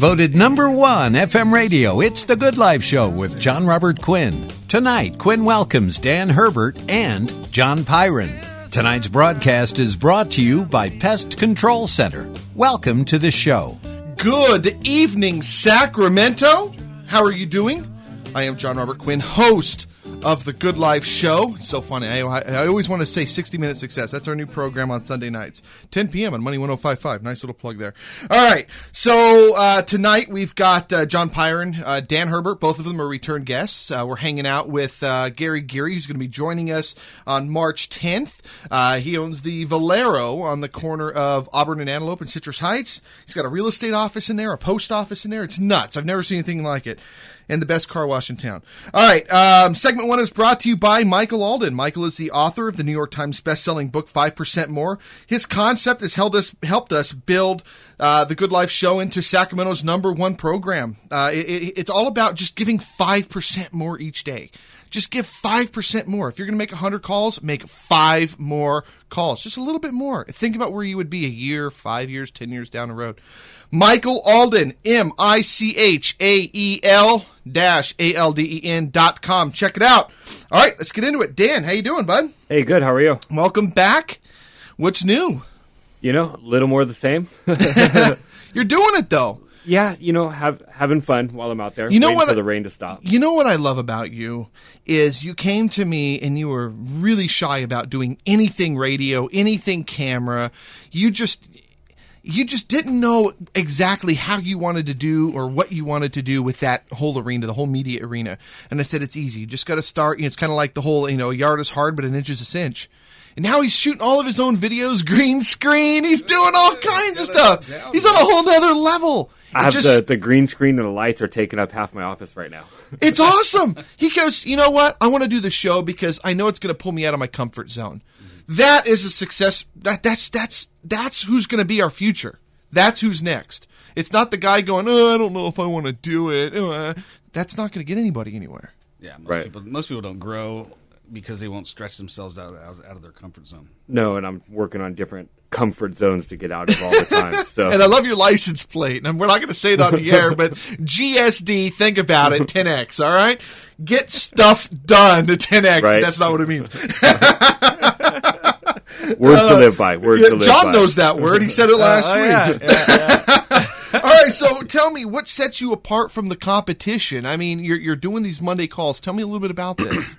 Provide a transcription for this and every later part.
Voted #1 FM radio, it's The Good Life Show with Jon Robert Quinn. Tonight, Quinn welcomes Dan Herbert and John Pyron. Tonight's broadcast is brought to you by Pest Control Center. Welcome to the show. Good evening, Sacramento. How are you doing? I am Jon Robert Quinn, host of The Good Life Show. It's so funny. I always want to say 60-Minute Success. That's our new program on Sunday nights. 10 p.m. on Money 105.5. Nice little plug there. All right. So tonight we've got John Pyron, Dan Herbert. Both of them are return guests. We're hanging out with Gary Geary, who's going to be joining us on March 10th. He owns the Valero on the corner of Auburn and Antelope in Citrus Heights. He's got a real estate office in there, a post office in there. It's nuts. I've never seen anything like it. And the best car wash in town. All right, segment 1 is brought to you by Michael Alden. Michael is the author of the New York Times best-selling book, 5% More. His concept has helped us build the Good Life Show into Sacramento's #1 program. It's all about just giving 5% more each day. Just give 5% more. If you're going to make 100 calls, make 5 more calls. Just a little bit more. Think about where you would be a year, 5 years, 10 years down the road. Michael Alden, MICHAEL-ALDEN.com. Check it out. All right, let's get into it. Dan, how you doing, bud? Hey, good. How are you? Welcome back. What's new? You know, a little more of the same. You're doing it, though. Yeah, you know, having fun while I'm out there. You know waiting what? For the rain to stop. You know what I love about you is you came to me and you were really shy about doing anything radio, anything camera. You just didn't know exactly how you wanted to do or what you wanted to do with that whole arena, the whole media arena. And I said, it's easy. You just got to start. You know, it's kind of like the whole, a yard is hard, but an inch is a cinch. And now he's shooting all of his own videos, green screen. He's doing all kinds of stuff. He's on a whole nother level. I have the green screen and the lights are taking up half my office right now. It's awesome. He goes, you know what? I want to do the show because I know it's going to pull me out of my comfort zone. That is a success. That's who's going to be our future. That's who's next. It's not the guy going, I don't know if I want to do it. That's not going to get anybody anywhere. Yeah, Right. Most people don't grow because they won't stretch themselves out of their comfort zone. No, and I'm working on different comfort zones to get out of all the time. So. And I love your license plate. And we're not going to say it on the air, but GSD, think about it, 10X, all right? Get stuff done to 10X, but that's not what it means. Words to live by. Words to live John by. knows that word. He said it last week. Yeah. All right, so tell me, what sets you apart from the competition? I mean, you're doing these Monday calls. Tell me a little bit about this.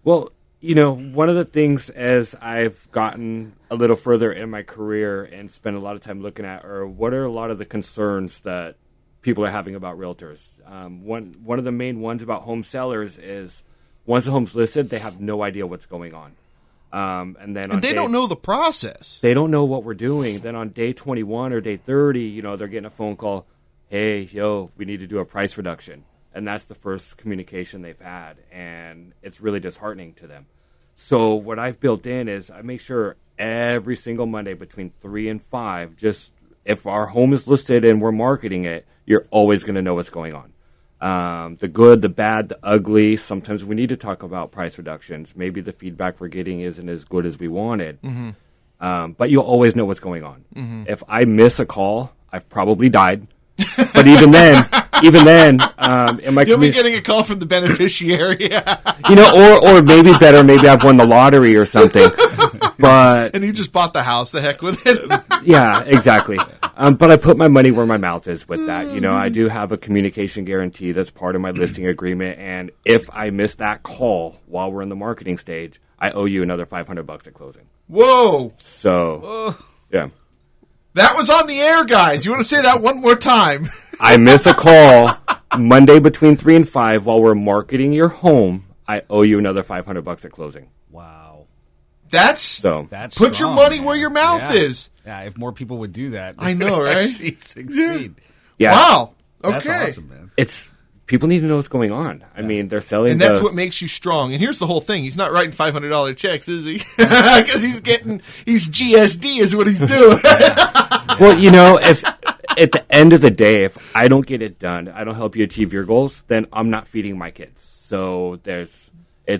Well, you know, one of the things as I've gotten a little further in my career and spent a lot of time looking at are what are a lot of the concerns that people are having about realtors. One of the main ones about home sellers is once the home's listed, they have no idea what's going on. And they don't know the process. They don't know what we're doing. Then on day 21 or day 30, they're getting a phone call, hey, we need to do a price reduction. And that's the first communication they've had. And it's really disheartening to them. So what I've built in is I make sure every single Monday between 3 and 5, just if our home is listed and we're marketing it, you're always going to know what's going on. The good, the bad, the ugly. Sometimes we need to talk about price reductions. Maybe the feedback we're getting isn't as good as we wanted. Mm-hmm. But you'll always know what's going on. Mm-hmm. If I miss a call, I've probably died. But even then, you'll be getting a call from the beneficiary. or maybe better, maybe I've won the lottery or something. But and you just bought the house. The heck with it. Yeah, exactly. But I put my money where my mouth is with that. I do have a communication guarantee that's part of my listing agreement. And if I miss that call while we're in the marketing stage, I owe you another $500 at closing. Whoa! So, yeah. That was on the air, guys. You want to say that one more time? I miss a call Monday between 3 and 5 while we're marketing your home. I owe you another $500 at closing. Wow. That's put strong, your money man. where your mouth is. Yeah, if more people would do that, I know, right? Succeed. Yeah. Wow. Okay. That's awesome, man. People need to know what's going on. I mean, they're selling, and that's what makes you strong. And here's the whole thing: he's not writing $500 checks, is he? Because he's GSD is what he's doing. Well, if at the end of the day, if I don't get it done, I don't help you achieve your goals, then I'm not feeding my kids. So it's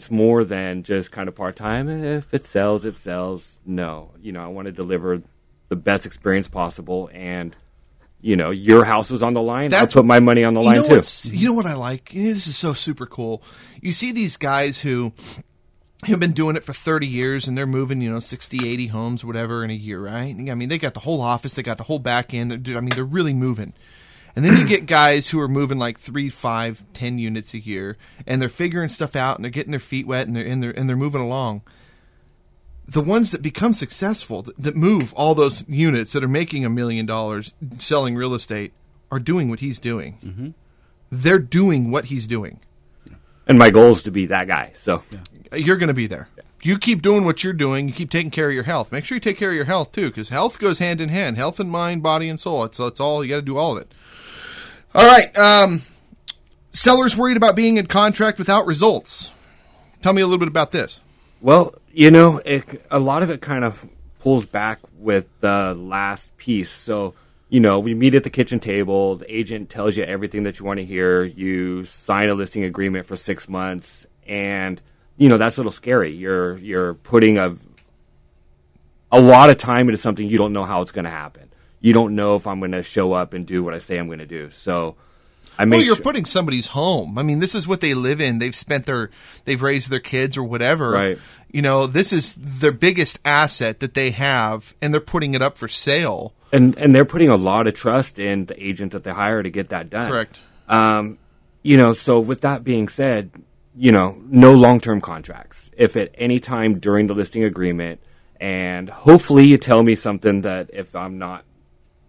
more than just kind of part-time. If it sells, it sells. No, I want to deliver the best experience possible, and your house is on the line. I'll put my money on the line too. You know what I like? This is so super cool. You see these guys who have been doing it for 30 years and they're moving, 60, 80 homes, whatever, in a year, right? I mean, they got the whole office, they got the whole back end. They're really moving. And then you get guys who are moving like 3, 5, 10 units a year, and they're figuring stuff out, and they're getting their feet wet, and they're moving along. The ones that become successful, that move all those units, that are making $1 million selling real estate, are doing what he's doing. Mm-hmm. They're doing what he's doing. And my goal is to be that guy. So you're going to be there. Yeah. You keep doing what you're doing. You keep taking care of your health. Make sure you take care of your health too, because health goes hand in hand. Health and mind, body and soul. It's all you got to do all of it. All right. Sellers worried about being in contract without results. Tell me a little bit about this. Well, a lot of it kind of pulls back with the last piece. So, we meet at the kitchen table. The agent tells you everything that you want to hear. You sign a listing agreement for 6 months, and that's a little scary. You're putting a lot of time into something you don't know how it's going to happen. You don't know if I'm going to show up and do what I say I'm going to do. So you're putting somebody's home. I mean, this is what they live in. They've raised their kids or whatever. Right. This is their biggest asset that they have, and they're putting it up for sale. And they're putting a lot of trust in the agent that they hire to get that done. Correct. So with that being said, no long-term contracts. If at any time during the listing agreement, and hopefully you tell me something that if I'm not,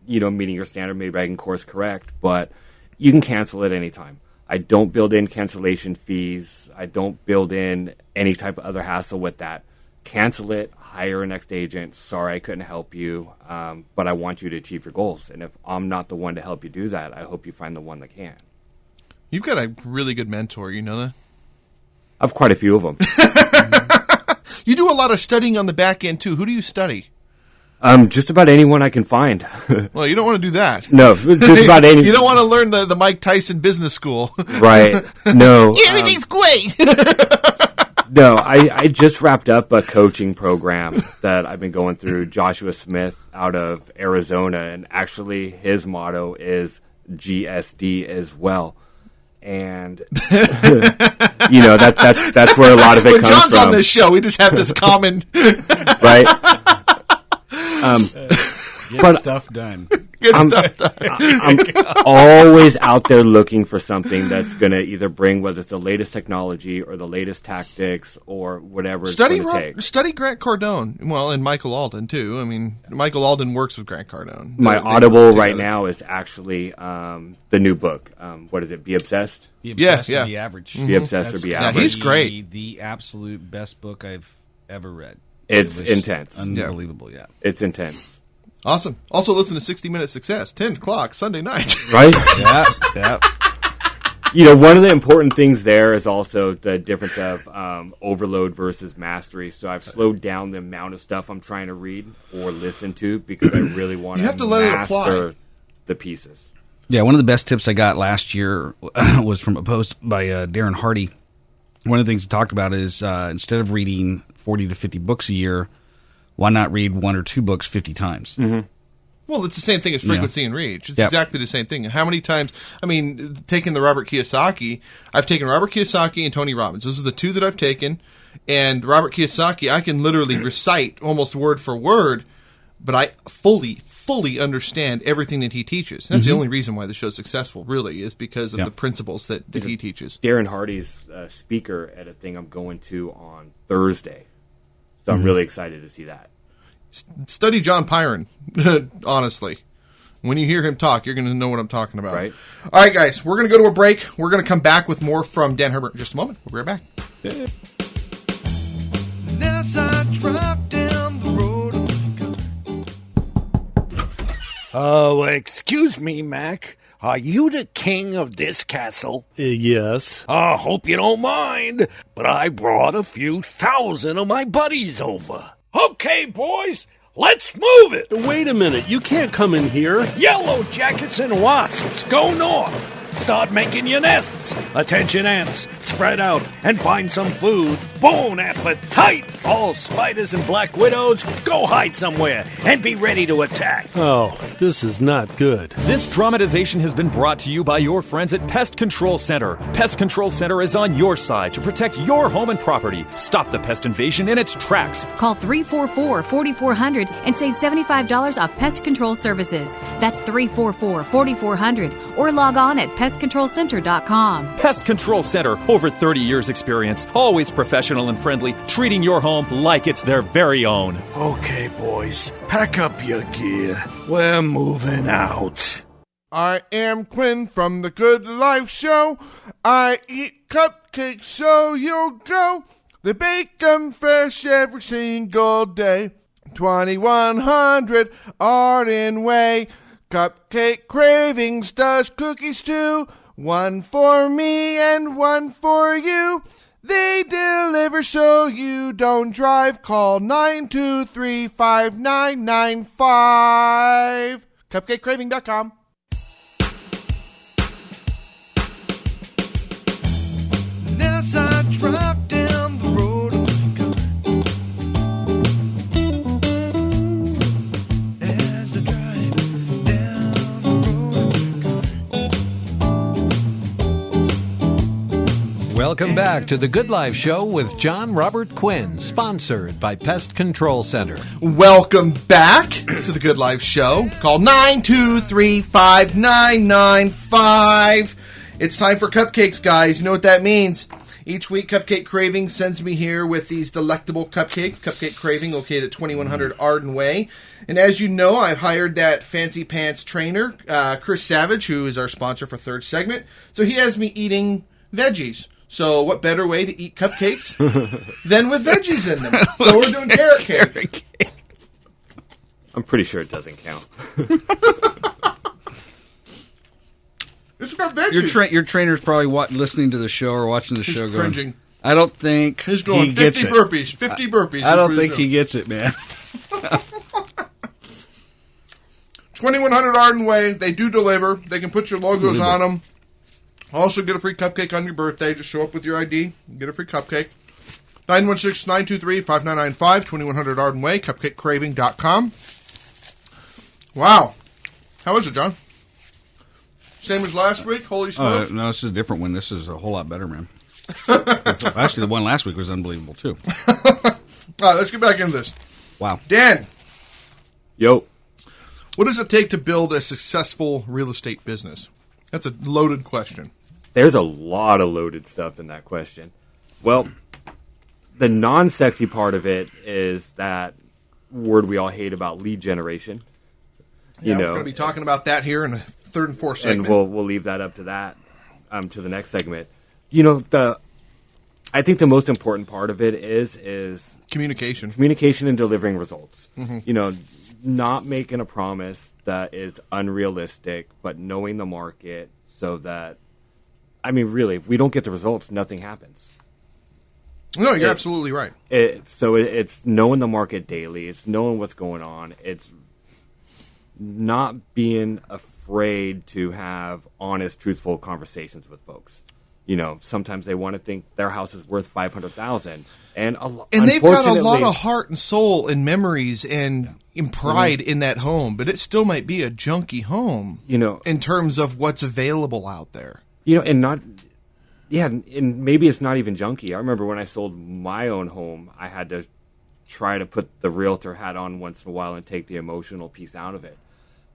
meeting your standard, maybe I can course correct, but you can cancel at any time. I don't build in cancellation fees. I don't build in any type of other hassle with that. Cancel it, hire a next agent. Sorry, I couldn't help you, but I want you to achieve your goals. And if I'm not the one to help you do that, I hope you find the one that can. You've got a really good mentor, you know that? I've quite a few of them. You do a lot of studying on the back end, too. Who do you study? Just about anyone I can find. Well, you don't want to do that. No, just about any. You don't want to learn the Mike Tyson business school. Right. No. Everything's great. No, I just wrapped up a coaching program that I've been going through. Joshua Smith out of Arizona, and actually his motto is GSD as well. And that's where a lot of it comes John's from. on this show, we just have this common right. Get stuff done. I'm always out there looking for something that's going to either bring, whether it's the latest technology or the latest tactics or whatever it's going to take. Study Grant Cardone. Well, and Michael Alden, too. I mean, Michael Alden works with Grant Cardone. My Audible right now is actually the new book. What is it? Be Obsessed? Be Obsessed or Be Average. Be Obsessed or Be Average. Yeah, he's great. The absolute best book I've ever read. It's intense. Unbelievable, yeah. It's intense. Awesome. Also listen to 60 Minute Success, 10 o'clock, Sunday night. Right? Yeah. One of the important things there is also the difference of overload versus mastery. So I've slowed down the amount of stuff I'm trying to read or listen to because I really want to master the pieces. Yeah, one of the best tips I got last year was from a post by Darren Hardy. One of the things he talked about is instead of reading 40 to 50 books a year, why not read 1 or 2 books 50 times? Mm-hmm. Well, it's the same thing as frequency and reach. It's exactly the same thing. How many times, taking the Robert Kiyosaki, I've taken Robert Kiyosaki and Tony Robbins. Those are the 2 that I've taken. And Robert Kiyosaki, I can literally recite almost word for word, but I fully understand everything that he teaches. And that's the only reason why the show's successful, really, is because of the principles that he teaches. Darren Hardy's speaker at a thing I'm going to on Thursday. So I'm really excited to see that. Study John Pyron, honestly. When you hear him talk, you're going to know what I'm talking about. Right. All right, guys, we're going to go to a break. We're going to come back with more from Dan Herbert in just a moment. We'll be right back. As I drive down the road. Excuse me, Mac. Are you the king of this castle? Yes. Hope you don't mind, but I brought a few thousand of my buddies over. Okay, boys, let's move it. Wait a minute, you can't come in here. Yellow Jackets and Wasps, go north. Start making your nests. Attention ants, spread out and find some food. Bon appetit! All spiders and black widows, go hide somewhere and be ready to attack. Oh, this is not good. This dramatization has been brought to you by your friends at Pest Control Center. Pest Control Center is on your side to protect your home and property. Stop the pest invasion in its tracks. Call 344-4400 and save $75 off pest control services. That's 344-4400 or log on at pestcontrolcenter.com. Pest Control Center, over 30 years experience, always professional and friendly, treating your home like it's their very own. Okay, boys, pack up your gear. We're moving out. I am Quinn from the Good Life Show. I eat cupcakes so you'll go. They bake them fresh every single day. 2100 Arden Way. Cupcake Cravings does cookies too. One for me and one for you. They deliver so you don't drive. Call 923-5995. CupcakeCraving.com. As I drive down the road in my car, as I drive down the road in my car. Welcome back to the Good Life Show with Jon Robert Quinn, sponsored by Pest Control Center. Welcome back to the Good Life Show. Call 923-5995. It's time for cupcakes, guys. You know what that means. Each week, Cupcake Craving sends me here with these delectable cupcakes. Cupcake Craving, located at 2100 Arden Way. And as you know, I've hired that fancy pants trainer, Chris Savage, who is our sponsor for third segment. So he has me eating veggies. So what better way to eat cupcakes than with veggies in them? So we're doing carrot cake. I'm pretty sure it doesn't count. It's got veggies. Your trainer's probably listening to the show or watching the show going, cringing. I don't think He's going he gets 50 it. burpees. 50 burpees. I don't think he gets it, man. 2100 Arden Way. They do deliver. They can put your logos on them. Also get a free cupcake on your birthday. Just show up with your ID and get a free cupcake. 916-923-5995, 2100 Arden Way, CupcakeCraving.com. Wow. How is it, John? Same as last week? Holy smokes. No, this is a different one. This is a whole lot better, man. Actually, the one last week was unbelievable, too. All right, let's get back into this. Wow. Dan, Yo. what does it take to build a successful real estate business? That's a loaded question. There's a lot of loaded stuff in that question. Well, the non-sexy part of it is that word we all hate about lead generation. We're going to be talking about that here in the third and fourth segment. And we'll leave that up to that, to the next segment. I think the most important part of it is communication and delivering results. Mm-hmm. Not making a promise that is unrealistic, but knowing the market so that, really, if we don't get the results, nothing happens. No, you're absolutely right. It's knowing the market daily. It's knowing what's going on. It's not being afraid to have honest, truthful conversations with folks. Sometimes they want to think their house is worth $500,000, and they've got a lot of heart and soul and memories and pride in that home, but it still might be a junky home. In terms of what's available out there. And maybe it's not even junky. I remember when I sold my own home, I had to try to put the realtor hat on once in a while and take the emotional piece out of it.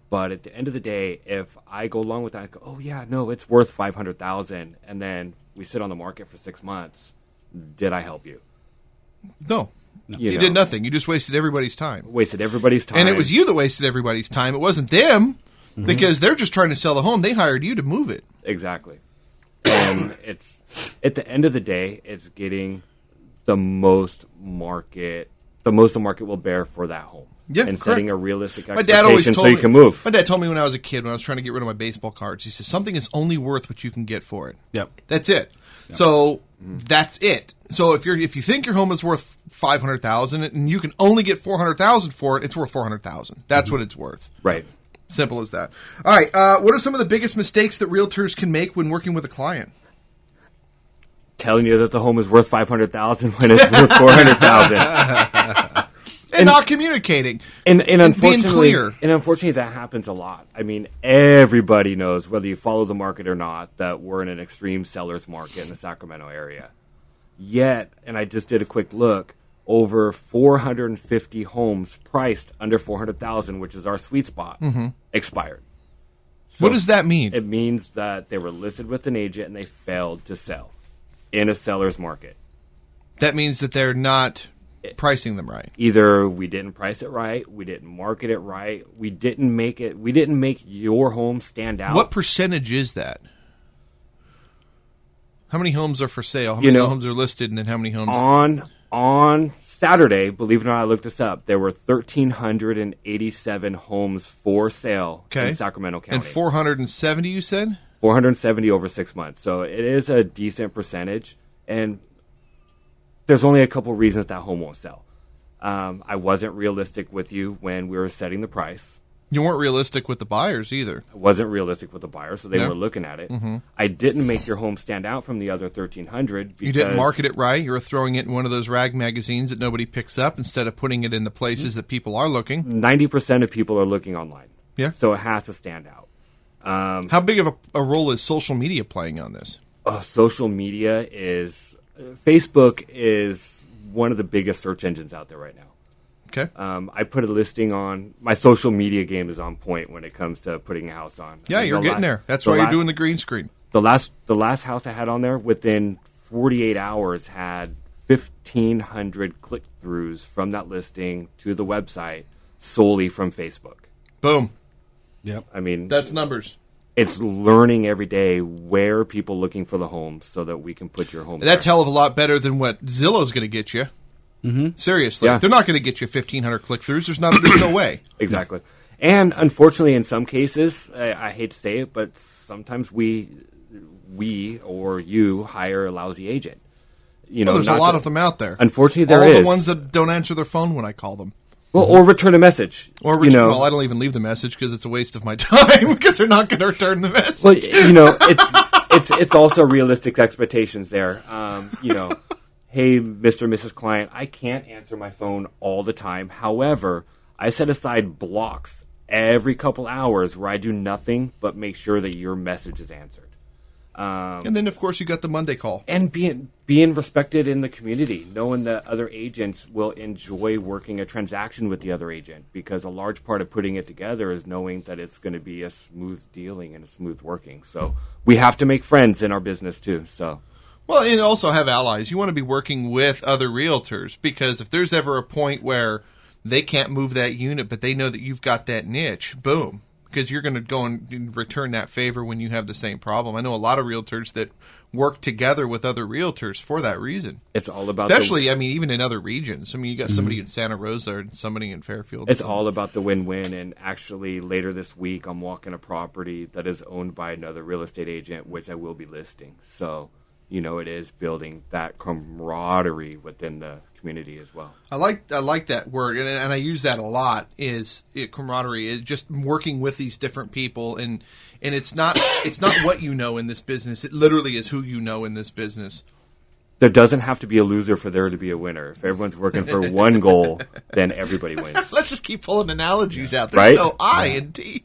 But at the end of the day, if I go along with that, I go, oh, yeah, no, it's worth $500,000. And then we sit on the market for 6 months. Did I help you? No. You did nothing. You just wasted everybody's time. And it was you that wasted everybody's time. It wasn't them because they're just trying to sell the home. They hired you to move it. Exactly. And it's at the end of the day, it's getting the most the market will bear for that home. Yeah, and correct. setting a realistic expectation so you can move. My dad told me when I was a kid, when I was trying to get rid of my baseball cards, he says, something is only worth what you can get for it. Yep. That's it. Yep. So that's it. So if you think your home is worth $500,000 and you can only get $400,000 for it, it's worth $400,000. That's what it's worth. Right. Simple as that. All right. What are some of the biggest mistakes that realtors can make when working with a client? Telling you that the home is worth $500,000 when it's worth $400,000. And not communicating. And being clear. And unfortunately, that happens a lot. I mean, everybody knows, whether you follow the market or not, that we're in an extreme seller's market in the Sacramento area. Yet, and I just did a quick look, over 450 homes priced under $400,000, which is our sweet spot, expired. So what does that mean? It means that they were listed with an agent and they failed to sell in a seller's market. That means that they're not pricing them right. Either we didn't price it right, we didn't market it right, we didn't make your home stand out. What percentage is that? How many homes are for sale? How many homes are listed, and then how many homes? On Saturday, believe it or not, I looked this up, there were 1,387 homes for sale in Sacramento County. And 470, you said? 470 over 6 months. So it is a decent percentage, and there's only a couple reasons that home won't sell. I wasn't realistic with you when we were setting the price. You weren't realistic with the buyers either. I wasn't realistic with the buyers, so they were looking at it. I didn't make your home stand out from the other 1,300. You didn't market it right. You were throwing it in one of those rag magazines that nobody picks up instead of putting it in the places that people are looking. 90% of people are looking online. Yeah. So it has to stand out. How big of a role is social media playing on this? Social media is... Facebook is one of the biggest search engines out there right now. Okay. I put a listing on. My social media game is on point when it comes to putting a house on. Yeah, you're getting there. That's why you're doing the green screen. The last house I had on there, within 48 hours, had 1,500 click-throughs from that listing to the website solely from Facebook. Boom. Yep. I mean, that's numbers. It's learning every day where are people looking for the homes so that we can put your home That's there. hell of a lot better than what Zillow's going to get you. Seriously. Yeah. They're not going to get you 1,500 click-throughs. There's no way. Exactly. And unfortunately, in some cases, I hate to say it, but sometimes we or you hire a lousy agent. There's a lot of them out there. Unfortunately, there is. All is. the ones that don't answer their phone when I call them. Well, or return a message. Well, I don't even leave the message because it's a waste of my time because they're not going to return the message. Well, it's also realistic expectations there. Hey, Mr. and Mrs. Client, I can't answer my phone all the time. However, I set aside blocks every couple hours where I do nothing but make sure that your message is answered. And then, of course, you got the Monday call. And being respected in the community, knowing that other agents will enjoy working a transaction with the other agent, because a large part of putting it together is knowing that it's going to be a smooth dealing and a smooth working. So we have to make friends in our business, too. So. Well, and also have allies. You want to be working with other realtors, because if there's ever a point where they can't move that unit, but they know that you've got that niche, boom. Because you're going to go and return that favor when you have the same problem. I know a lot of realtors that work together with other realtors for that reason. It's all about especially, even in other regions. You got somebody in Santa Rosa and somebody in Fairfield. It's all about the win-win. And actually, later this week, I'm walking a property that is owned by another real estate agent, which I will be listing. So, it is building that camaraderie within the community as well. I like that word, and I use that a lot. Camaraderie is just working with these different people, and it's not what you know in this business. It literally is who you know in this business. There doesn't have to be a loser for there to be a winner. If everyone's working for one goal, then everybody wins. Let's just keep pulling analogies out. Right? There's no I in team.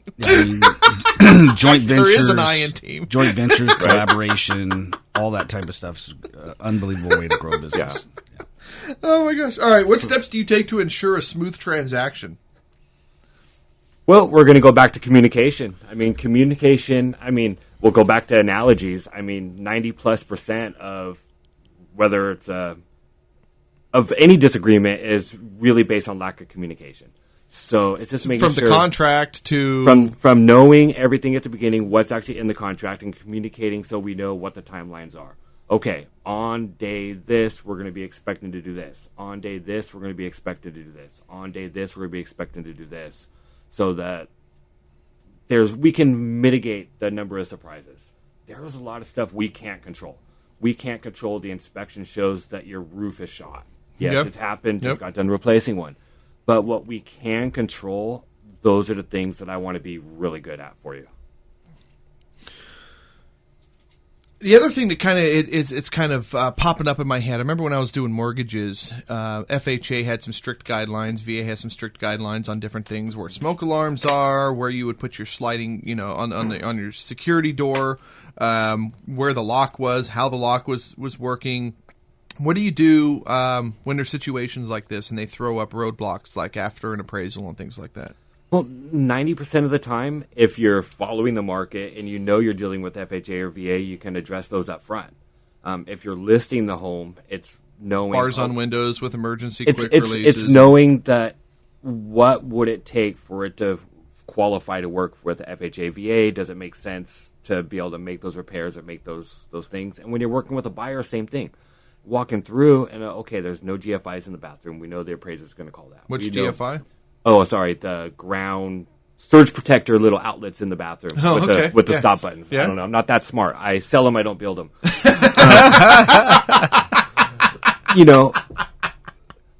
Joint ventures. There is an I in team. Joint ventures, collaboration, all that type of stuff is an unbelievable way to grow a business. Yeah. Oh, my gosh. All right. What steps do you take to ensure a smooth transaction? Well, we're going to go back to communication. We'll go back to analogies. 90+% of whether it's of any disagreement is really based on lack of communication. So it's just making from the contract to from knowing everything at the beginning, what's actually in the contract, and communicating so we know what the timelines are. Okay, on day this, we're going to be expecting to do this. On day this, we're going to be expected to do this. On day this, we're going to be expecting to do this, so that we can mitigate the number of surprises. There's a lot of stuff we can't control. We can't control the inspection shows that your roof is shot. Yes, It's happened. Just got done replacing one. But what we can control, those are the things that I want to be really good at for you. The other thing that kind of it's kind of popping up in my head. I remember when I was doing mortgages, FHA had some strict guidelines. VA has some strict guidelines on different things, where smoke alarms are, where you would put your sliding, on your security door, where the lock was, how the lock was working. What do you do when there's situations like this and they throw up roadblocks, like after an appraisal and things like that? Well, 90% of the time, if you're following the market and you're dealing with FHA or VA, you can address those up front. If you're listing the home, it's knowing... Bars on windows with emergency quick releases. It's knowing that what would it take for it to qualify to work with the FHA, VA? Does it make sense to be able to make those repairs or make those things? And when you're working with a buyer, same thing. Walking through and, okay, there's no GFIs in the bathroom. We know the appraiser's going to call that. Which GFI? Oh, sorry, the ground surge protector little outlets in the bathroom with the stop buttons. Yeah. I don't know. I'm not that smart. I sell them. I don't build them.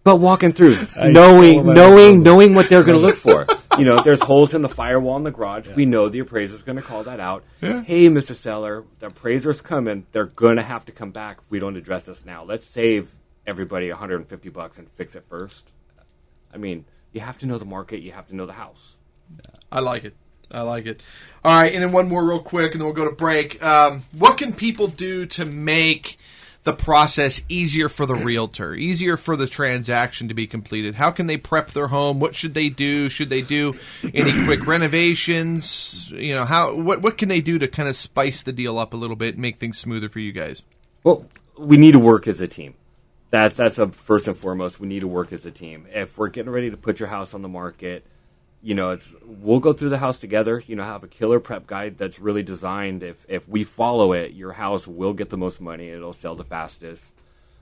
But walking through, knowing what they're going to look for. If there's holes in the firewall in the garage, we know the appraiser's going to call that out. Yeah. Hey, Mr. Seller, the appraiser's coming. They're going to have to come back if we don't address this now. Let's save everybody $150 and fix it first. I mean, you have to know the market. You have to know the house. I like it. All right, and then one more real quick, and then we'll go to break. What can people do to make the process easier for the realtor, easier for the transaction to be completed? How can they prep their home? What should they do? Should they do any quick renovations? What can they do to kind of spice the deal up a little bit and make things smoother for you guys? Well, we need to work as a team. That's a first and foremost. We need to work as a team. If we're getting ready to put your house on the market, we'll go through the house together. Have a killer prep guide that's really designed. If we follow it, your house will get the most money. It'll sell the fastest.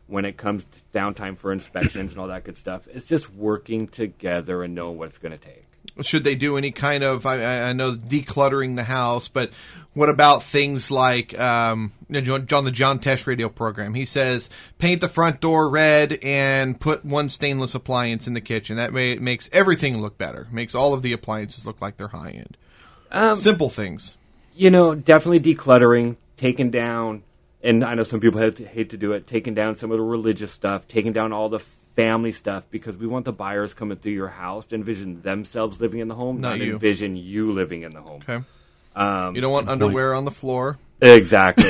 When it comes to downtime for inspections and all that good stuff, it's just working together and knowing what it's going to take. Should they do any kind of, I know, decluttering the house, but what about things like John, the John Tesh radio program? He says, paint the front door red and put one stainless appliance in the kitchen. That makes everything look better. Makes all of the appliances look like they're high-end. Simple things. Definitely decluttering, taking down, and I know some people hate to do it, taking down some of the religious stuff, taking down all the family stuff, because we want the buyers coming through your house to envision themselves living in the home, not envision you living in the home. Okay. You don't want underwear on the floor. Exactly.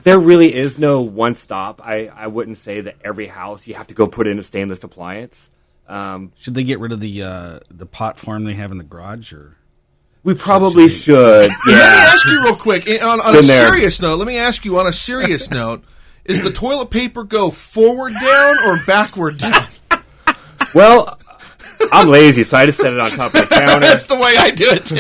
There really is no one stop. I wouldn't say that every house you have to go put in a stainless appliance. Should they get rid of the pot farm they have in the garage, or? We probably should. Yeah. Let me ask you real quick, on a serious note, is the toilet paper go forward down or backward down? Well, I'm lazy, so I just set it on top of the counter. That's the way I do it, too.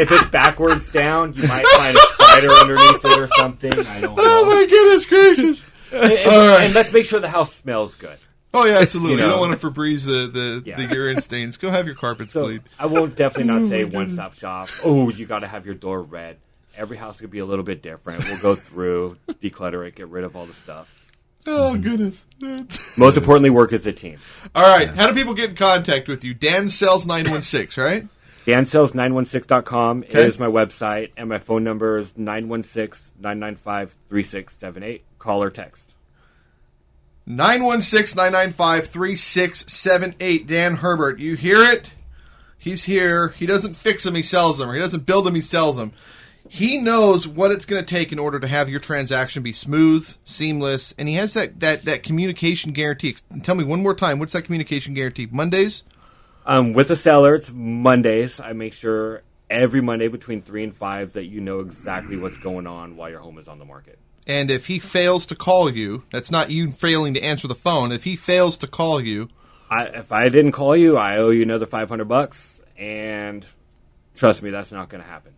If it's backwards down, you might find a spider underneath it or something. I don't know. Oh, my goodness gracious. And let's make sure the house smells good. Oh, yeah, absolutely. You don't want to Febreze the urine stains. Go have your carpets cleaned. I will definitely not say one-stop shop. Oh, you got to have your door red. Every house could be a little bit different. We'll go through, declutter it, get rid of all the stuff. Oh, goodness. Most importantly, work as a team. All right. How do people get in contact with you? Dan Sells 916, right? DanSells916.com is my website, and my phone number is 916-995-3678. Call or text. 916-995-3678. Dan Herbert, you hear it? He's here. He doesn't fix them, he sells them. Or he doesn't build them, he sells them. He knows what it's going to take in order to have your transaction be smooth, seamless, and he has that communication guarantee. Tell me one more time, what's that communication guarantee? Mondays? With the seller, it's Mondays. I make sure every Monday between 3 and 5 that you know exactly what's going on while your home is on the market. And if he fails to call you, that's not you failing to answer the phone. If he fails to call you... if I didn't call you, I owe you another $500, and trust me, that's not going to happen.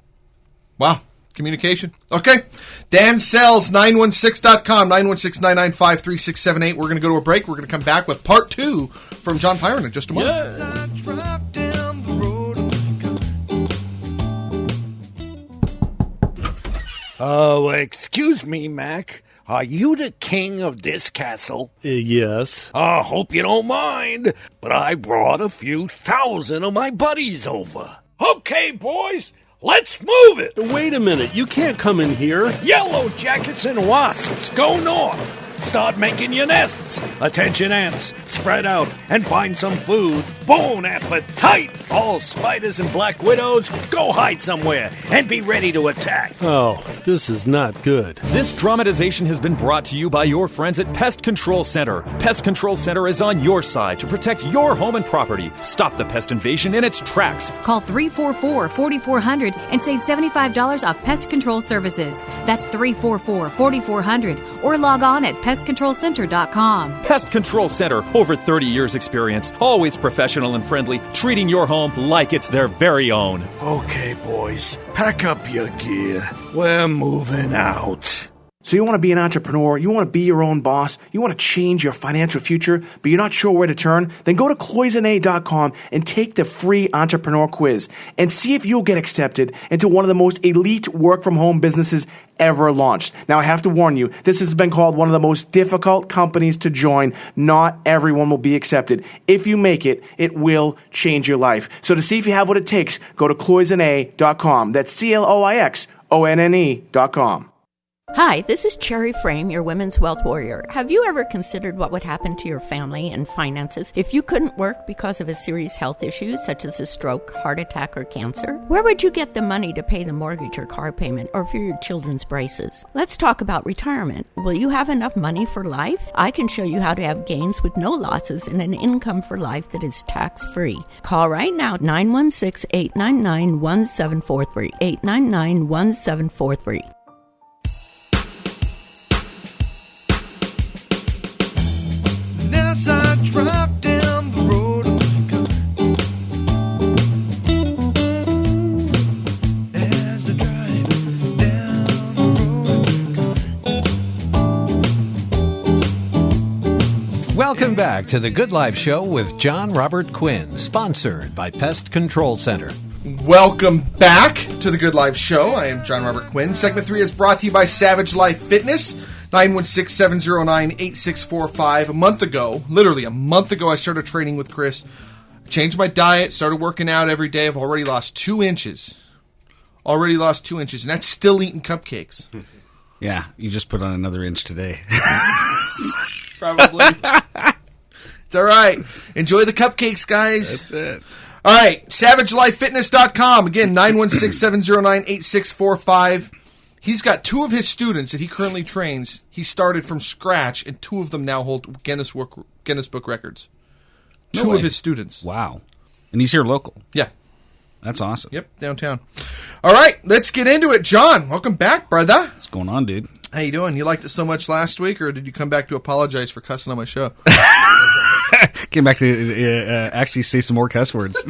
Wow. Communication. Okay. Dan Sells, 916.com, 916-995-3678. We're going to go to a break. We're going to come back with part 2 from Jon Pyron in just a moment. Oh, excuse me, Mac. Are you the king of this castle? Yes. I hope you don't mind, but I brought a few thousand of my buddies over. Okay, boys, let's move it. Wait a minute. You can't come in here. Yellow jackets and wasps, go north. Start making your nests. Attention ants, spread out and find some food. Bon appetit! All spiders and black widows, go hide somewhere and be ready to attack. Oh, this is not good. This dramatization has been brought to you by your friends at Pest Control Center. Pest Control Center is on your side to protect your home and property. Stop the pest invasion in its tracks. Call 344-4400 and save $75 off pest control services. That's 344-4400 or log on at pestcontrolcenter.com. Pest Control Center, over 30 years experience, always professional and friendly, treating your home like it's their very own. Okay, boys, pack up your gear. We're moving out. So you want to be an entrepreneur, you want to be your own boss, you want to change your financial future, but you're not sure where to turn? Then go to cloisonne.com and take the free entrepreneur quiz and see if you'll get accepted into one of the most elite work-from-home businesses ever launched. Now, I have to warn you, this has been called one of the most difficult companies to join. Not everyone will be accepted. If you make it, it will change your life. So to see if you have what it takes, go to cloisonne.com. That's CLOIXONNE.com. Hi, this is Cherry Frame, your women's wealth warrior. Have you ever considered what would happen to your family and finances if you couldn't work because of a serious health issue such as a stroke, heart attack, or cancer? Where would you get the money to pay the mortgage or car payment or for your children's braces? Let's talk about retirement. Will you have enough money for life? I can show you how to have gains with no losses and an income for life that is tax-free. Call right now, 916-899-1743, 899-1743. As I drive down the road, as I drive down the road. Welcome back to the Good Life Show with Jon Robert Quinn, sponsored by Pest Control Center. Welcome back to the Good Life Show. I am Jon Robert Quinn. Segment 3 is brought to you by Savage Life Fitness. 916-709-8645. A month ago, literally a month ago, I started training with Chris. Changed my diet, started working out every day. I've already lost 2 inches. And that's still eating cupcakes. Yeah, you just put on another inch today. Probably. It's all right. Enjoy the cupcakes, guys. That's it. All right, SavageLifeFitness.com. Again, 916-709-8645. He's got 2 of his students that he currently trains. He started from scratch, and 2 of them now hold Guinness Book records. No 2 way. of his students. Wow. And he's here local. Yeah. That's awesome. Yep, downtown. All right, let's get into it. John, welcome back, brother. What's going on, dude? How you doing? You liked it so much last week, or did you come back to apologize for cussing on my show? Came back to actually say some more cuss words.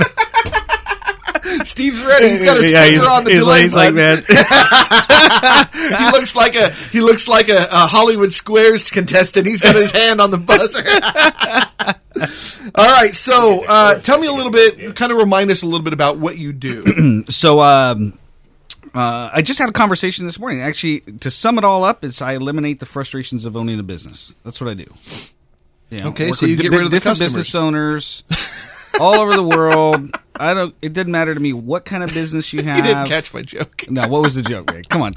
Steve's ready. He's got his finger on the delay he's like, man. he looks like a Hollywood Squares contestant. He's got his hand on the buzzer. All right, so tell me a little bit, kind of remind us a little bit about what you do. So I just had a conversation this morning. Actually, to sum it all up, is I eliminate the frustrations of owning a business. That's what I do. You know, Okay, work so with you get rid of the different customers. business owners all over the world. It didn't matter to me what kind of business you have. You didn't catch my joke. No, what was the joke? Man? Come on,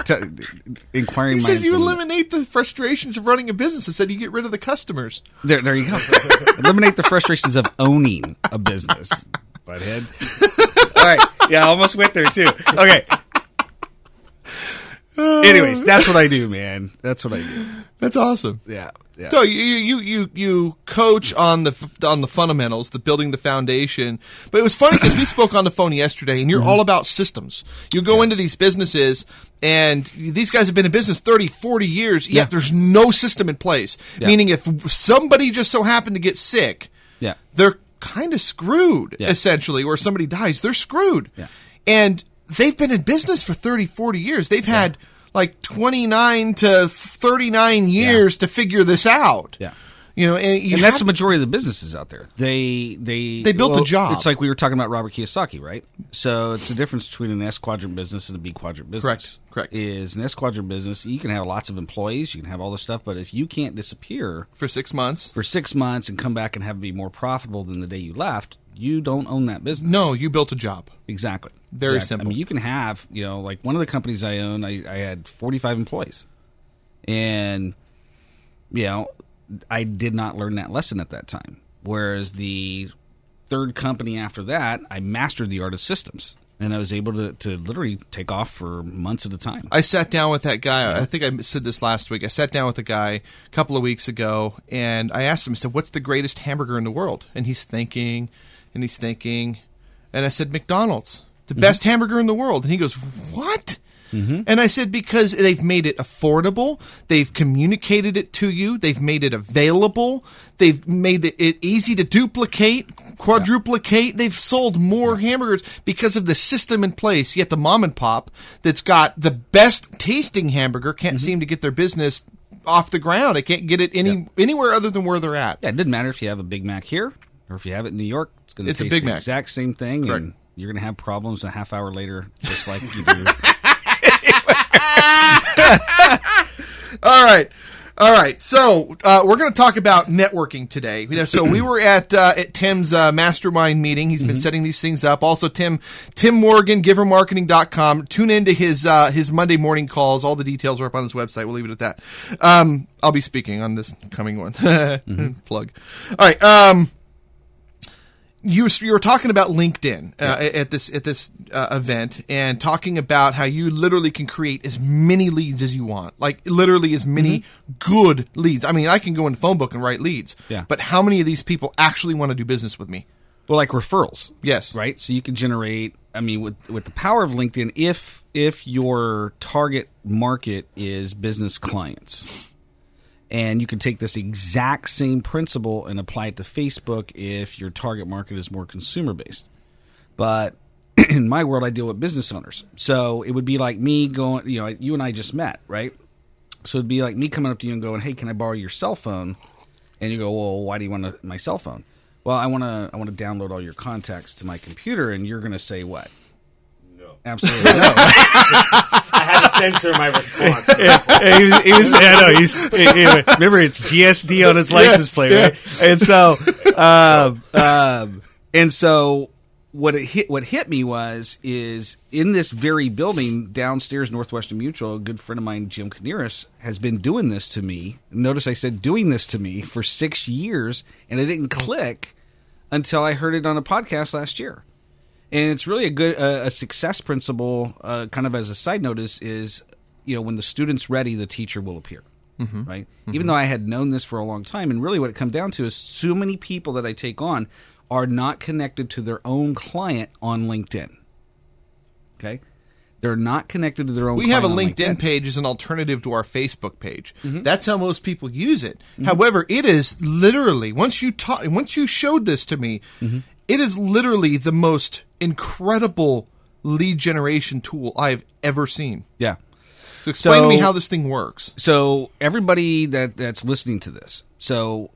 inquiring He minds. says you will- eliminate the frustrations of running a business. I said you get rid of the customers. There you go. Eliminate the frustrations of owning a business. Butthead. All right. Yeah, I almost went there too. Okay. Anyways, that's what I do, man. That's what I do. That's awesome. Yeah. So you coach on the fundamentals, the building the foundation. But it was funny because we spoke on the phone yesterday, and you're all about systems. You go into these businesses, and these guys have been in business 30, 40 years, yet there's no system in place. Yeah. Meaning if somebody just so happened to get sick, they're kind of screwed, essentially, or somebody dies, they're screwed. Yeah. And they've been in business for 30, 40 years. They've had like 29 to 39 years to figure this out. Yeah. And that's the majority of the businesses out there. They built a job. It's like we were talking about Robert Kiyosaki, right? So it's the difference between an S quadrant business and a B quadrant business. Correct. Is an S quadrant business, you can have lots of employees, you can have all this stuff, but if you can't disappear for 6 months, and come back and have it be more profitable than the day you left, you don't own that business. No, you built a job. Exactly. Very simple. I mean, you can have, like one of the companies I own, I had 45 employees, and I did not learn that lesson at that time. Whereas the third company after that, I mastered the art of systems. And I was able to literally take off for months at a time. I sat down with that guy. I think I said this last week. I sat down with a guy a couple of weeks ago, and I asked him, I said, what's the greatest hamburger in the world? And he's thinking, and I said, McDonald's, the best hamburger in the world. And he goes, what? Mm-hmm. And I said, because they've made it affordable, they've communicated it to you, they've made it available, they've made it easy to duplicate, quadruplicate. They've sold more hamburgers because of the system in place. Yet the mom and pop that's got the best tasting hamburger can't seem to get their business off the ground. It can't get it anywhere other than where they're at. Yeah, it doesn't matter if you have a Big Mac here or if you have it in New York. It's going to taste the exact same thing. Correct. And you're going to have problems a half hour later, just like you do. All right. So we're going to talk about networking today. So we were at Tim's mastermind meeting. He's been setting these things up. Also, Tim Morgan, givermarketing.com. Tune into his Monday morning calls. All the details are up on his website. We'll leave it at that. I'll be speaking on this coming one. Plug. All right. You were talking about LinkedIn at this event, and talking about how you literally can create as many leads as you want, like literally as many good leads. I mean, I can go in the phone book and write leads, but how many of these people actually want to do business with me? Well, like referrals, yes, right. So you can generate. I mean, with the power of LinkedIn, if your target market is business clients. And you can take this exact same principle and apply it to Facebook if your target market is more consumer-based. But in my world, I deal with business owners. So it would be like me going, you and I just met, right? So it'd be like me coming up to you and going, hey, can I borrow your cell phone? And you go, well, why do you want my cell phone? Well, I want to download all your contacts to my computer, and you're going to say what? No. Absolutely no. I had to censor my response. Remember, it's GSD on his license plate, right? And so, what hit me is in this very building downstairs, Northwestern Mutual, a good friend of mine, Jim Canaris, has been doing this to me. Notice I said doing this to me for 6 years, and it didn't click until I heard it on a podcast last year. And it's really a success principle, kind of as a side note, is when the student's ready, the teacher will appear, right? Even though I had known this for a long time, and really what it comes down to is so many people that I take on are not connected to their own client on LinkedIn, okay? They're not connected to their own client. We have a LinkedIn page as an alternative to our Facebook page. That's how most people use it. However, it is literally, once you showed this to me, it is literally the most incredible lead generation tool I've ever seen. Yeah. So explain to me how this thing works. So everybody that's listening to this, so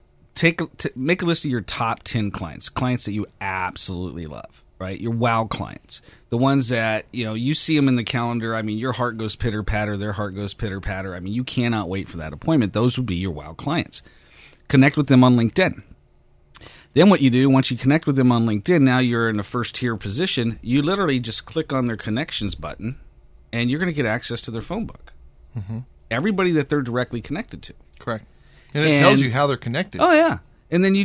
make a list of your top 10 clients that you absolutely love, right? Your wow clients. The ones that, you see them in the calendar. I mean, your heart goes pitter-patter, their heart goes pitter-patter. I mean, you cannot wait for that appointment. Those would be your wow clients. Connect with them on LinkedIn. Then what you do, once you connect with them on LinkedIn, now you're in a first-tier position. You literally just click on their connections button, and you're going to get access to their phone book. Everybody that they're directly connected to. Correct. And it tells you how they're connected. Oh, yeah. And then you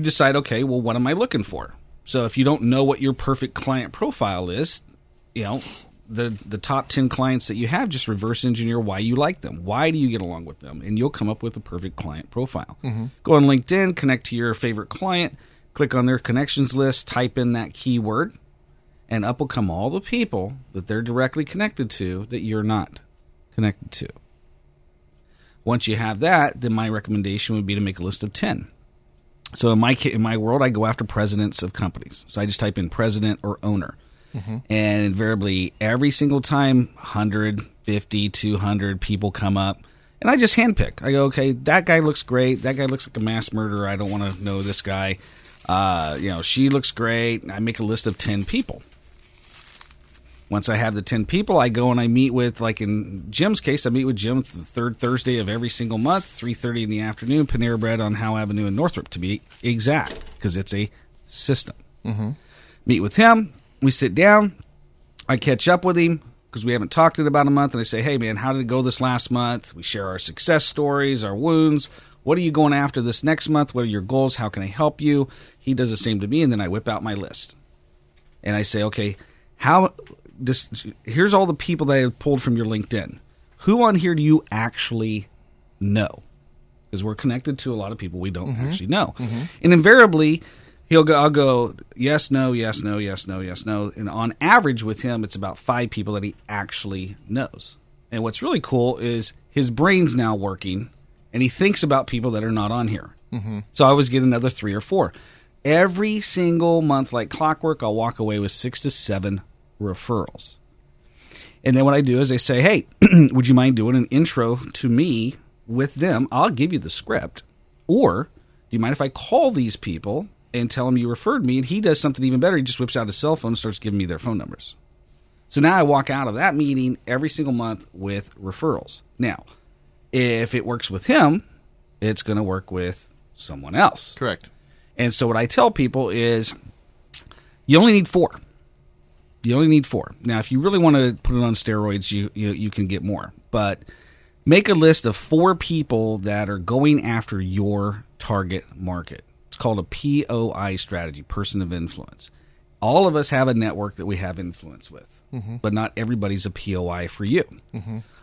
decide, okay, well, what am I looking for? So if you don't know what your perfect client profile is, the top 10 clients that you have, just reverse engineer why you like them. Why do you get along with them? And you'll come up with a perfect client profile. Go on LinkedIn, connect to your favorite client, click on their connections list, type in that keyword, and up will come all the people that they're directly connected to that you're not connected to. Once you have that, then my recommendation would be to make a list of 10. So in my world, I go after presidents of companies. So I just type in president or owner. And invariably, every single time, 150, 200 people come up. And I just handpick. I go, okay, that guy looks great. That guy looks like a mass murderer. I don't want to know this guy. She looks great. I make a list of 10 people. Once I have the 10 people, I go and I meet with, like in Jim's case, I meet with Jim the third Thursday of every single month, 3:30 in the afternoon, Panera Bread on Howe Avenue in Northrop, to be exact, because it's a system. Meet with him. We sit down. I catch up with him, because we haven't talked in about a month, and I say, hey, man, how did it go this last month? We share our success stories, our wounds. What are you going after this next month? What are your goals? How can I help you? He does the same to me, and then I whip out my list. And I say, okay, here's all the people that I pulled from your LinkedIn. Who on here do you actually know? Because we're connected to a lot of people we don't actually know. And invariably, I'll go, yes, no, yes, no, yes, no, yes, no. And on average with him, it's about 5 people that he actually knows. And what's really cool is his brain's now working, and he thinks about people that are not on here. So I always get another 3 or 4. Every single month, like clockwork, I'll walk away with 6 to 7 referrals. And then what I do is I say, hey, would you mind doing an intro to me with them? I'll give you the script. Or do you mind if I call these people and tell him you referred me, and he does something even better. He just whips out his cell phone and starts giving me their phone numbers. So now I walk out of that meeting every single month with referrals. Now, if it works with him, it's going to work with someone else. Correct. And so what I tell people is you only need 4. You only need 4. Now, if you really want to put it on steroids, you can get more. But make a list of 4 people that are going after your target market. It's called a POI strategy, person of influence. All of us have a network that we have influence with, but not everybody's a POI for you.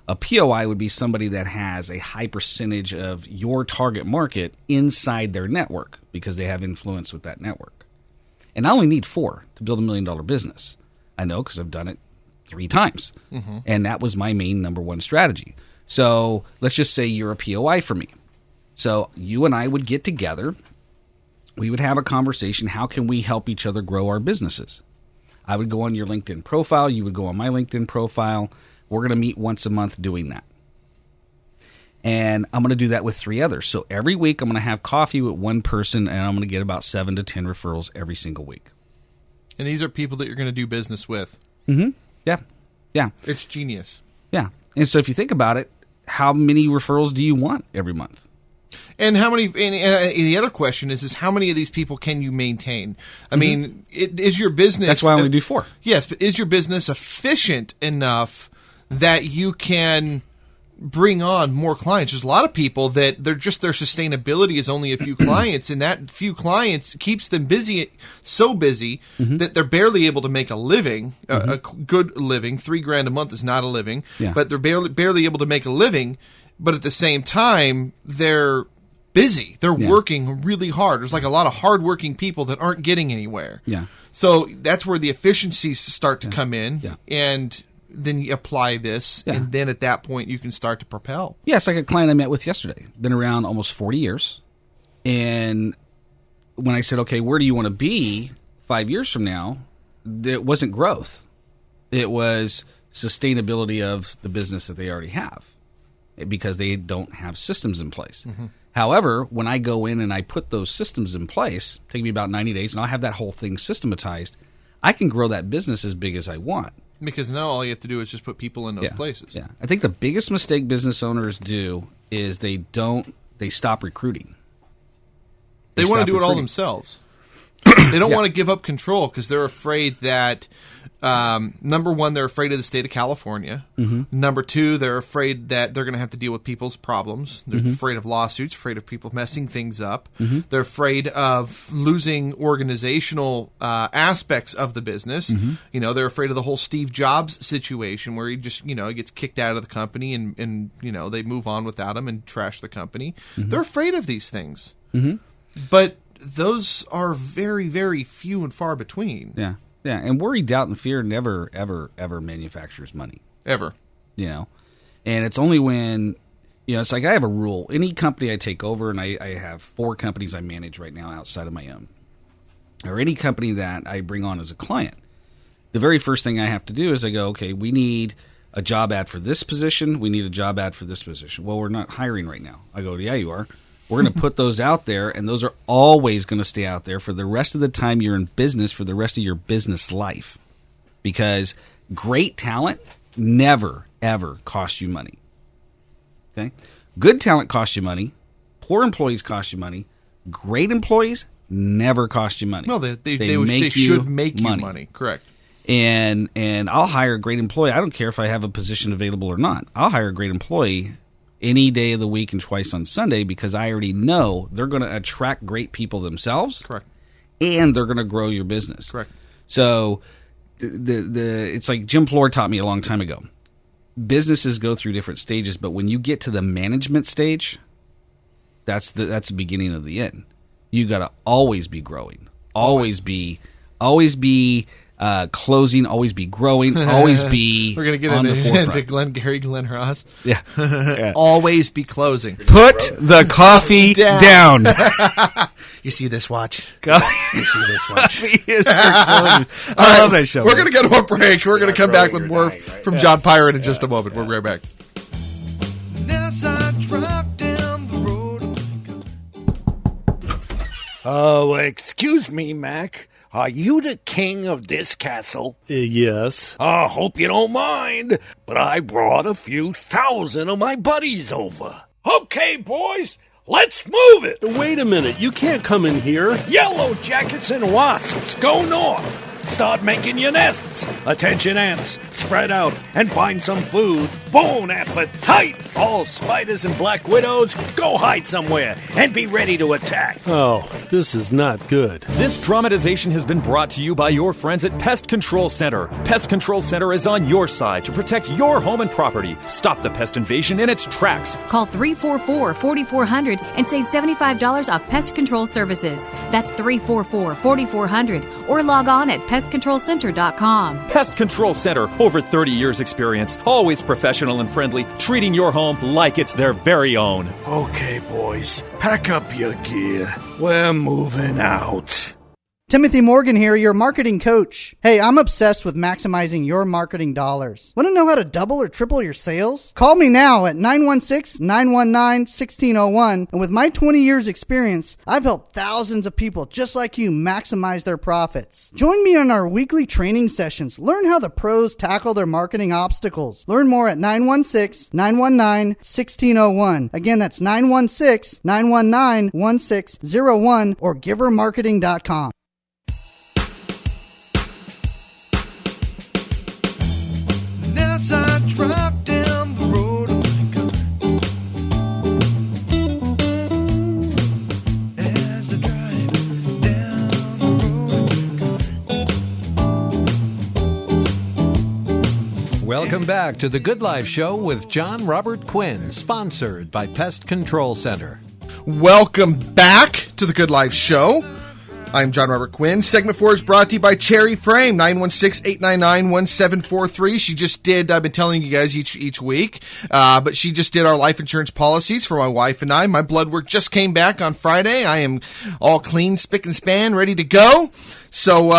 A POI would be somebody that has a high percentage of your target market inside their network because they have influence with that network. And I only need 4 to build $1 million business. I know because I've done it 3 times. And that was my main number 1 strategy. So let's just say you're a POI for me. So you and I would get together. We would have a conversation. How can we help each other grow our businesses? I would go on your LinkedIn profile. You would go on my LinkedIn profile. We're going to meet once a month doing that. And I'm going to do that with 3 others. So every week I'm going to have coffee with one person, and I'm going to get about 7 to 10 referrals every single week. And these are people that you're going to do business with. Yeah. It's genius. Yeah. And so if you think about it, how many referrals do you want every month? And how many? And the other question is how many of these people can you maintain? I mean, is your business? That's why I only do 4. Yes, but is your business efficient enough that you can bring on more clients? There's a lot of people that their sustainability is only a few clients, and that few clients keeps them busy, so busy that they're barely able to make a living, a good living. $3,000 a month is not a living, but they're barely able to make a living. But at the same time, they're busy. They're working really hard. There's like a lot of hardworking people that aren't getting anywhere. So that's where the efficiencies start to come in, and then you apply this, and then at that point you can start to propel. Yeah, it's like a client I met with yesterday. Been around almost 40 years. And when I said, okay, where do you want to be 5 years from now, it wasn't growth. It was sustainability of the business that they already have, because they don't have systems in place. However, when I go in and I put those systems in place, take me about 90 days, and I'll have that whole thing systematized, I can grow that business as big as I want. Because now all you have to do is just put people in those places. Yeah, I think the biggest mistake business owners do is they stop recruiting. They want to do it all themselves. They don't want to give up control because they're afraid that, number one, they're afraid of the state of California. Number 2, they're afraid that they're going to have to deal with people's problems. They're afraid of lawsuits, afraid of people messing things up. They're afraid of losing organizational aspects of the business. You know, they're afraid of the whole Steve Jobs situation where he just, he gets kicked out of the company and they move on without him and trash the company. They're afraid of these things. But those are very, very few and far between. Yeah. And worry, doubt, and fear never, ever, ever manufactures money. Ever. And it's only when, it's like I have a rule. Any company I take over, and I have 4 companies I manage right now outside of my own, or any company that I bring on as a client, the very first thing I have to do is I go, okay, we need a job ad for this position. We need a job ad for this position. Well, we're not hiring right now. I go, yeah, you are. We're going to put those out there, and those are always going to stay out there for the rest of the time you're in business, for the rest of your business life. Because great talent never, ever costs you money. Okay? Good talent costs you money. Poor employees cost you money. Great employees never cost you money. No, they should make you money. Correct. And I'll hire a great employee. I don't care if I have a position available or not. I'll hire a great employee any day of the week and twice on Sunday because I already know they're going to attract great people themselves. Correct. And they're going to grow your business. Correct. So it's like Jim Floor taught me a long time ago. Businesses go through different stages, but when you get to the management stage, that's the beginning of the end. You got to always be growing, always be closing, always be growing, always be. We're gonna get into Glenn Ross. Yeah. Yeah. Always be closing. Put the coffee down. You see this watch? You see this watch? I love that show. We're gonna go to a break. We're gonna come back with more from Jon Pyron in just a moment. We'll be right back. As I drive down the road. Oh, excuse me, Mac. Are you the king of this castle? Yes. I hope you don't mind, but I brought a few thousand of my buddies over. Okay, boys, let's move it. Wait a minute. You can't come in here. Yellow jackets and wasps, go north. Start making your nests. Attention ants, spread out and find some food. Bon appetit! All spiders and black widows, go hide somewhere and be ready to attack. Oh, this is not good. This dramatization has been brought to you by your friends at Pest Control Center. Pest Control Center is on your side to protect your home and property. Stop the pest invasion in its tracks. Call 344-4400 and save $75 off pest control services. That's 344-4400 or log on at pestcontrolcenter.com. Pest Control Center, over 30 years experience, always professional and friendly, treating your home like it's their very own. Okay, boys, pack up your gear. We're moving out. Timothy Morgan here, your marketing coach. Hey, I'm obsessed with maximizing your marketing dollars. Want to know how to double or triple your sales? Call me now at 916-919-1601. And with my 20 years experience, I've helped thousands of people just like you maximize their profits. Join me on our weekly training sessions. Learn how the pros tackle their marketing obstacles. Learn more at 916-919-1601. Again, that's 916-919-1601 or givermarketing.com. As I drive down the road, as I drive down the road. Welcome back to The Good Life Show with Jon Robert Quinn, sponsored by Pest Control Center. Welcome back to the Good Life Show. I'm Jon Robert Quinn. Segment 4 is brought to you by Cherry Frame, 916-899-1743. She just did, I've been telling you guys each week, but she just did our life insurance policies for my wife and I. My blood work just came back on Friday. I am all clean, spick and span, ready to go. So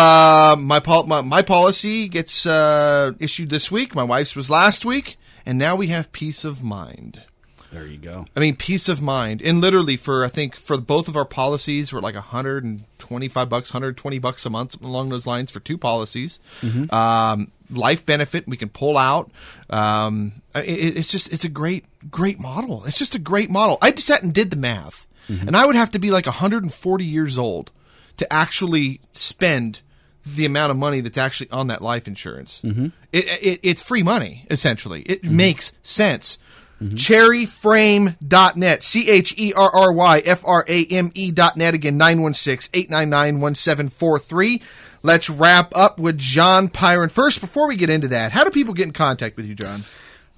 my policy gets issued this week. My wife's was last week, and now we have peace of mind. There you go. I mean, peace of mind. And literally for both of our policies, we're like $125, $120 a month, something along those lines for two policies. Mm-hmm. Life benefit, we can pull out. It's a great model. It's just a great model. I sat and did the math, mm-hmm. and I would have to be like 140 years old to actually spend the amount of money that's actually on that life insurance. Mm-hmm. It's free money, essentially. It mm-hmm. makes sense. Mm-hmm. Cherryframe.net, CHERRYFRAME.net. Again, 916-899-1743. Let's wrap up with Jon Pyron. First, before we get into that, how do people get in contact with you, Jon?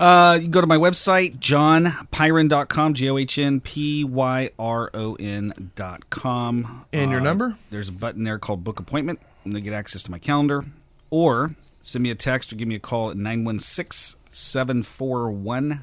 You can go to my website, johnpyron.com, JOHNPYRON.com. And your number? There's a button there called Book Appointment, and they get access to my calendar. Or send me a text or give me a call at 916-741-0596.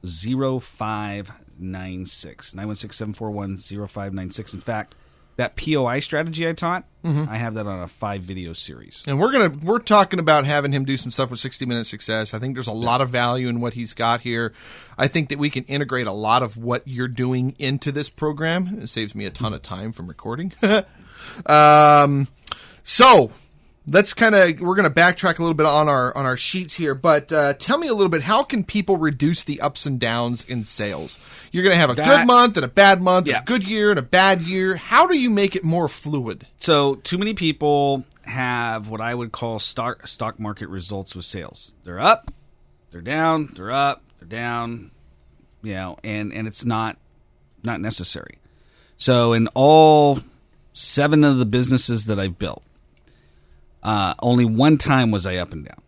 916-741-0596. In fact, that POI strategy I taught, I have that on a 5-video series. And we're talking about having him do some stuff with 60 Minute Success. I think there's a lot of value in what he's got here. I think that we can integrate a lot of what you're doing into this program. It saves me a ton of time from recording. So let's we're going to backtrack a little bit on our sheets here, but tell me a little bit, how can people reduce the ups and downs in sales? You're going to have a good month and a bad month, a good year and a bad year. How do you make it more fluid? So too many people have what I would call stock market results with sales. They're up, they're down, they're up, they're down, and it's not necessary. So in all 7 of the businesses that I've built, only one time was I up and down.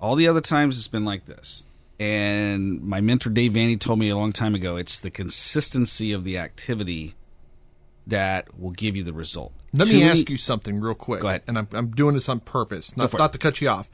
All the other times it's been like this. And my mentor Dave Vanny told me a long time ago, it's the consistency of the activity that will give you the result. Let me ask you something real quick. Go ahead. And I'm doing this on purpose, not to cut you off.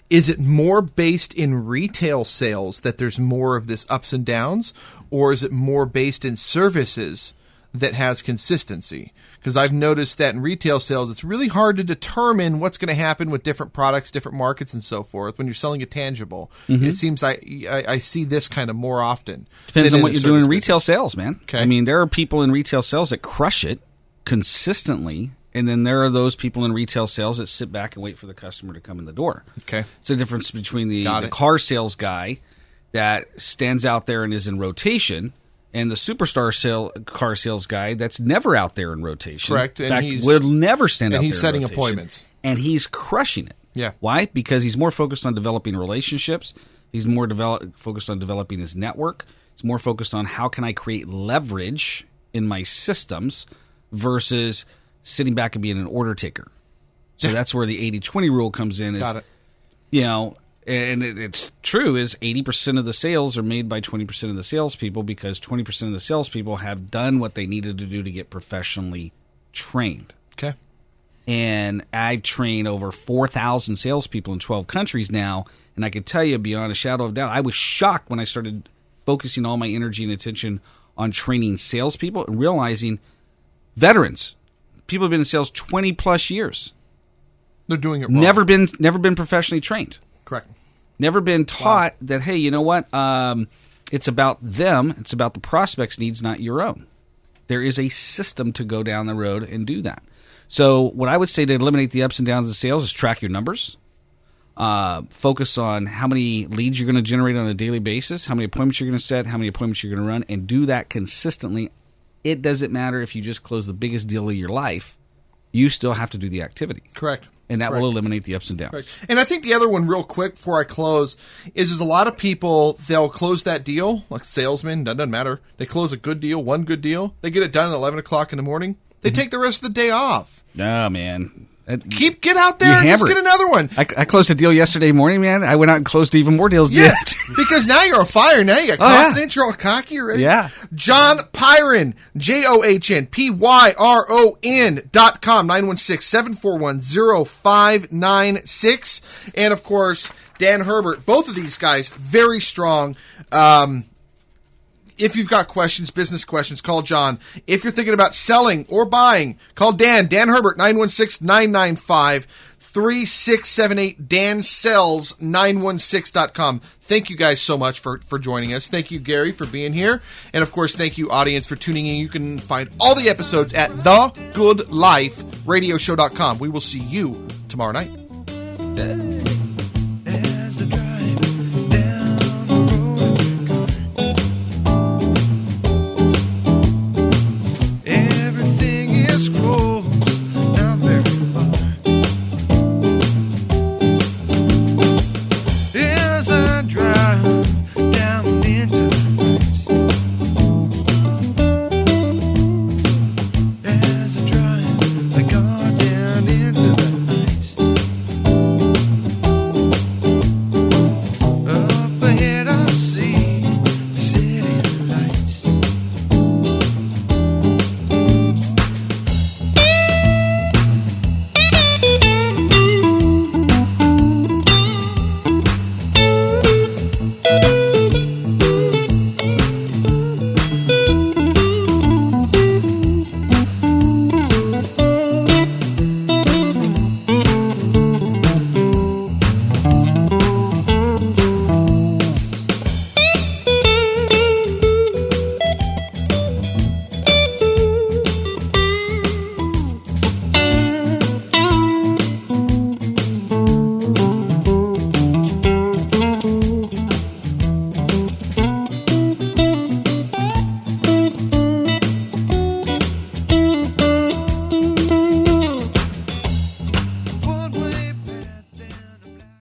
Is it more based in retail sales that there's more of this ups and downs, or is it more based in services that has consistency? Because I've noticed that in retail sales, it's really hard to determine what's going to happen with different products, different markets, and so forth. When you're selling a tangible, it seems I see this kind of more often. Depends on what you're doing in retail sales, man. Okay. I mean, there are people in retail sales that crush it consistently, and then there are those people in retail sales that sit back and wait for the customer to come in the door. Okay. It's a difference between the car sales guy that stands out there and is in rotation, and the superstar car sales guy that's never out there in rotation. Correct. In fact, will never stand out there in rotation. And he's setting appointments. And he's crushing it. Yeah. Why? Because he's more focused on developing relationships. He's more focused on developing his network. He's more focused on how can I create leverage in my systems versus sitting back and being an order taker. So that's where the 80-20 rule comes in. Got it. And it's true, is 80% of the sales are made by 20% of the salespeople, because 20% of the salespeople have done what they needed to do to get professionally trained. Okay. And I've trained over 4,000 salespeople in 12 countries now, and I can tell you beyond a shadow of doubt, I was shocked when I started focusing all my energy and attention on training salespeople and realizing veterans, people have been in sales 20-plus years. They're doing it wrong. Never been professionally trained. Correct. Never been taught that, hey, you know what? It's about them. It's about the prospect's needs, not your own. There is a system to go down the road and do that. So what I would say to eliminate the ups and downs of sales is track your numbers. Focus on how many leads you're going to generate on a daily basis, how many appointments you're going to set, how many appointments you're going to run, and do that consistently. It doesn't matter if you just close the biggest deal of your life. You still have to do the activity. Correct. And that will eliminate the ups and downs. Right. And I think the other one, real quick before I close, is a lot of people, they'll close that deal, like salesmen, doesn't matter. They close a good deal, one good deal. They get it done at 11 o'clock in the morning. They take the rest of the day off. No, man. Get out there and let's get another one. I closed a deal yesterday morning, man. I went out and closed even more deals. Yeah, because now you're on fire. Now you got confidence. You're all cocky. You're ready. Yeah. Jon Pyron, JOHNPYRON.com, 916-741-0596. And, of course, Dan Herbert. Both of these guys, very strong. If you've got questions, business questions, call John. If you're thinking about selling or buying, call Dan. Dan Herbert, 916-995-3678. DanSells916.com. Thank you guys so much for joining us. Thank you, Gary, for being here. And, of course, thank you, audience, for tuning in. You can find all the episodes at thegoodliferadioshow.com. We will see you tomorrow night.